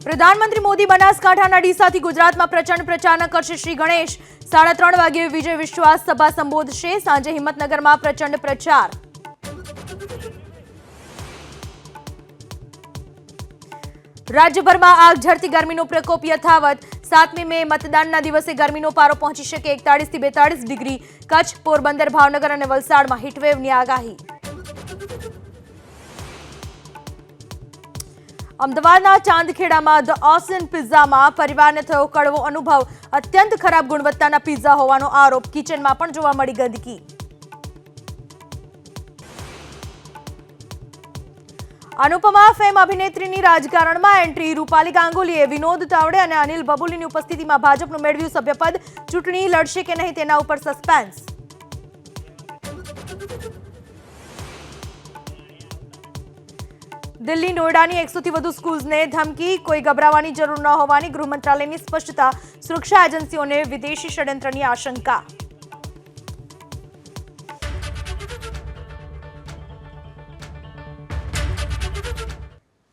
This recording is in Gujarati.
પ્રધાનમંત્રી મોદી બનાસકાંઠાના ડીસાથી ગુજરાતમાં પ્રચંડ પ્રચાર કરશે. શ્રી ગણેશ 3:30 વાગ્યે વિજય વિશ્વાસ સભા સંબોધશે. સાંજે હિંમતનગરમાં પ્રચંડ પ્રચાર. રાજ્યભરમાં આગ ઝરતી ગરમીનો પ્રકોપ યથાવત. 7મી મે મતદાનના દિવસે ગરમીનો પારો પહોંચી શકે 41 થી 42 ડિગ્રી. કચ્છ, પોરબંદર, ભાવનગર અને વલસાડમાં હીટવેવની આગાહી. અમદાવાદના ચાંદખેડામાં ધ ઓસન પિઝામાં પરિવારને થયો કડવો અનુભવ. અત્યંત ખરાબ ગુણવત્તાના પિઝા હોવાનો આરોપ. કિચનમાં પણ જોવા મળી ગંદકી. અનુપમા ફેમ અભિનેત્રીની રાજકારણમાં એન્ટ્રી. રૂપાલી ગાંગુલીએ વિનોદ તાવડે અને અનિલ બબુલીની ઉપસ્થિતિમાં ભાજપનું મેળવ્યું સભ્યપદ. ચૂંટણી લડશે કે નહીં તેના ઉપર સસ્પેન્સ. દિલ્હી, નોઈડાની 100 થી વધુ સ્કૂલ્સને ધમકી. કોઈ ગભરાવાની જરૂર ન હોવાની ગૃહ મંત્રાલયની સ્પષ્ટતા. સુરક્ષા એજન્સીઓને વિદેશી ષડયંત્રની આશંકા.